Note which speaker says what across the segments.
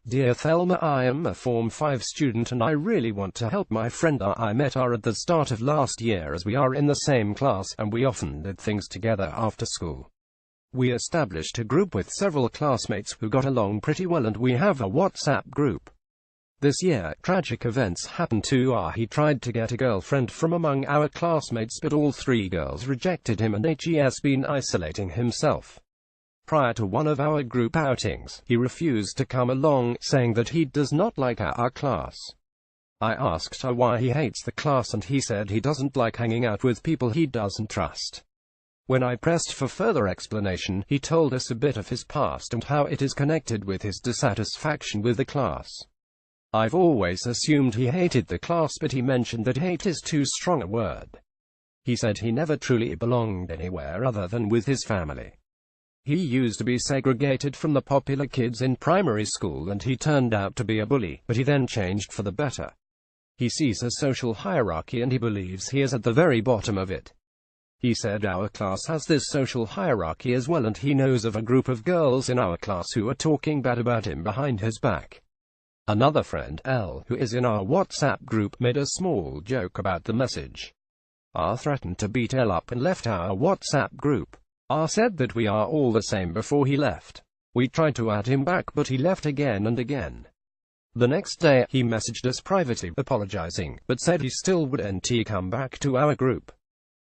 Speaker 1: Dear Thelma, I am a Form 5 student and I really want to help my friend. I met her at the start of last year as we are in the same class and we often did things together after school. We established a group with several classmates who got along pretty well and we have a WhatsApp group. This year, tragic events happened to her. He tried to get a girlfriend from among our classmates but all three girls rejected him and he has been isolating himself. Prior to one of our group outings, he refused to come along, saying that he does not like our class. I asked her why he hates the class and he said he doesn't like hanging out with people he doesn't trust. When I pressed for further explanation, he told us a bit of his past and how it is connected with his dissatisfaction with the class. I've always assumed he hated the class, but he mentioned that hate is too strong a word. He said he never truly belonged anywhere other than with his family. He used to be segregated from the popular kids in primary school and he turned out to be a bully, but he then changed for the better. He sees a social hierarchy and he believes he is at the very bottom of it. He said our class has this social hierarchy as well and he knows of a group of girls in our class who are talking bad about him behind his back. Another friend, L, who is in our WhatsApp group, made a small joke about the message. R threatened to beat L up and left our WhatsApp group. R said that we are all the same before he left. We tried to add him back but he left again and again. The next day, he messaged us privately, apologizing, but said he still wouldn't come back to our group.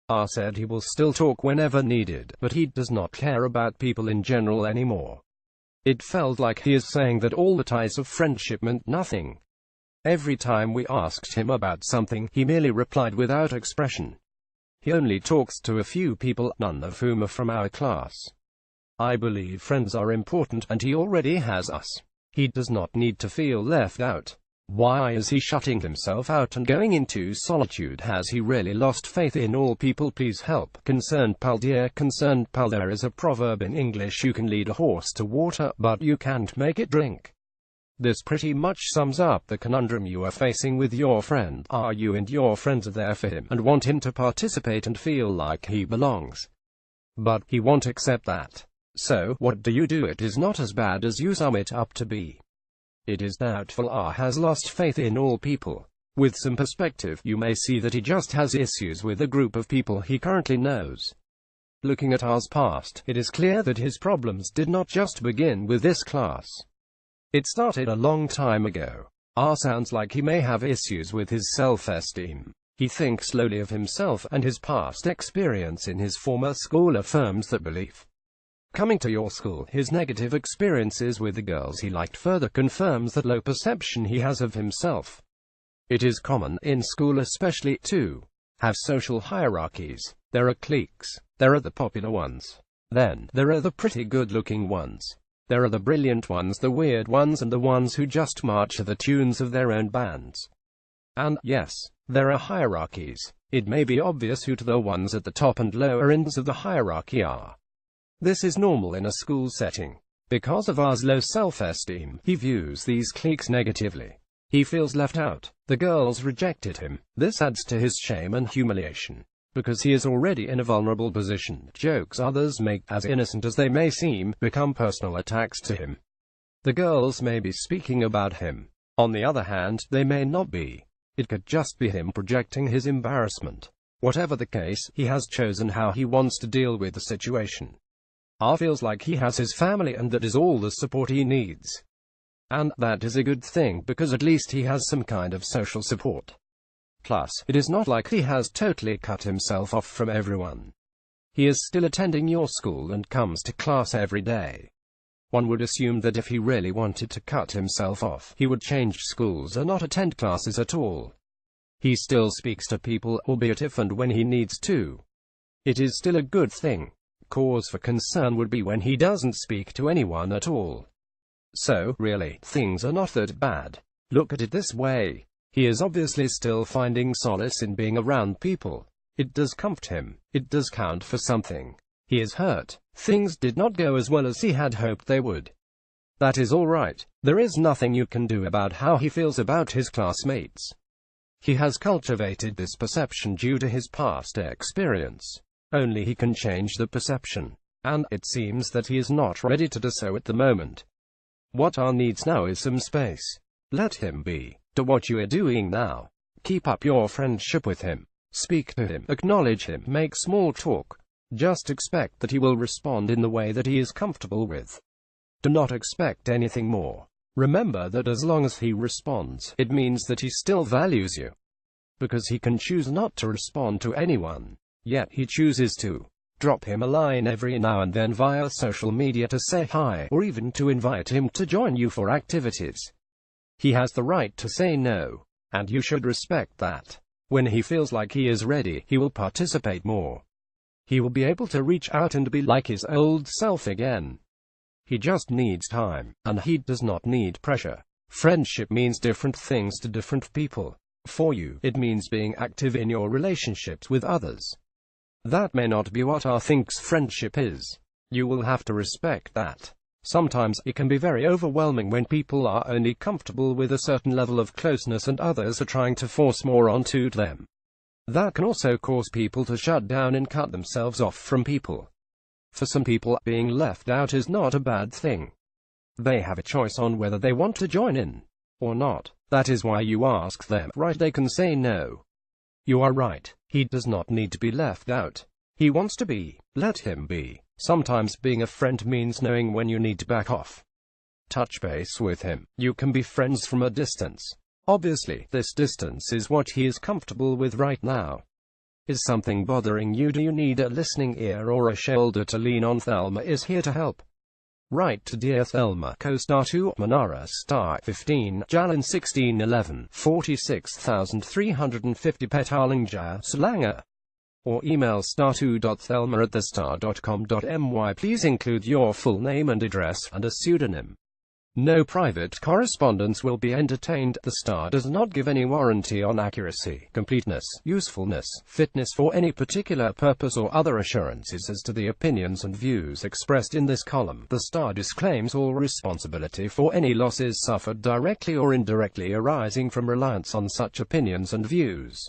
Speaker 1: R said he will still talk whenever needed, but he does not care about people in general anymore. It felt like he is saying that all the ties of friendship meant nothing. Every time we asked him about something, he merely replied without expression. He only talks to a few people, none of whom are from our class. I believe friends are important, and he already has us. He does not need to feel left out. Why is he shutting himself out and going into solitude? Has he really lost faith in all people? Please help. Concerned pal. Dear concerned pal, there is a proverb in English: you can lead a horse to water, but you can't make it drink. This pretty much sums up the conundrum you are facing with your friend. Are you and your friends are there for him and want him to participate and feel like he belongs? But he won't accept that. So, what do? It is not as bad as you sum it up to be. It is doubtful. R has lost faith in all people. With some perspective, you may see that he just has issues with a group of people he currently knows. Looking at R's past, it is clear that his problems did not just begin with this class. It started a long time ago. R sounds like he may have issues with his self-esteem. He thinks lowly of himself, and his past experience in his former school affirms that belief. Coming to your school, his negative experiences with the girls he liked further confirms that low perception he has of himself. It is common, in school especially, to have social hierarchies. There are cliques. There are the popular ones. Then, there are the pretty good-looking ones. There are the brilliant ones, the weird ones, and the ones who just march to the tunes of their own bands. And, yes, there are hierarchies. It may be obvious who the ones at the top and lower ends of the hierarchy are. This is normal in a school setting. Because of R's low self-esteem, he views these cliques negatively. He feels left out. The girls rejected him. This adds to his shame and humiliation. Because he is already in a vulnerable position, jokes others make, as innocent as they may seem, become personal attacks to him. The girls may be speaking about him. On the other hand, they may not be. It could just be him projecting his embarrassment. Whatever the case, he has chosen how he wants to deal with the situation. R feels like he has his family and that is all the support he needs. And that is a good thing, because at least he has some kind of social support. Plus, it is not like he has totally cut himself off from everyone. He is still attending your school and comes to class every day. One would assume that if he really wanted to cut himself off, he would change schools and not attend classes at all. He still speaks to people, albeit if and when he needs to. It is still a good thing. Cause for concern would be when he doesn't speak to anyone at all. So, really, things are not that bad. Look at it this way. He is obviously still finding solace in being around people. It does comfort him. It does count for something. He is hurt. Things did not go as well as he had hoped they would. That is all right. There is nothing you can do about how he feels about his classmates. He has cultivated this perception due to his past experience. Only he can change the perception. And it seems that he is not ready to do so at the moment. What our needs now is some space. Let him be. Do what you are doing now. Keep up your friendship with him. Speak to him, acknowledge him, make small talk. Just expect that he will respond in the way that he is comfortable with. Do not expect anything more. Remember that as long as he responds, it means that he still values you. Because he can choose not to respond to anyone, yet he chooses to. Drop him a line every now and then via social media to say hi, or even to invite him to join you for activities. He has the right to say no, and you should respect that. When he feels like he is ready, he will participate more. He will be able to reach out and be like his old self again. He just needs time, and he does not need pressure. Friendship means different things to different people. For you, it means being active in your relationships with others. That may not be what R thinks friendship is. You will have to respect that. Sometimes it can be very overwhelming when people are only comfortable with a certain level of closeness and others are trying to force more onto them. That can also cause people to shut down and cut themselves off from people. For some people, being left out is not a bad thing. They have a choice on whether they want to join in or not. That is why you ask them, right? They can say no. You are right. He does not need to be left out. He wants to be. Let him be. Sometimes being a friend means knowing when you need to back off. Touch base with him. You can be friends from a distance. Obviously, this distance is what he is comfortable with right now. Is something bothering you? Do you need a listening ear or a shoulder to lean on? Thelma is here to help. Write to Dear Thelma, co-star 2, Manara star 15, Jalan 1611, 46,350 Petaling Selangor. Or email star2.thelma@thestar.com.my. Please include your full name and address, and a pseudonym. No private correspondence will be entertained. The Star does not give any warranty on accuracy, completeness, usefulness, fitness for any particular purpose or other assurances as to the opinions and views expressed in this column. The Star disclaims all responsibility for any losses suffered directly or indirectly arising from reliance on such opinions and views.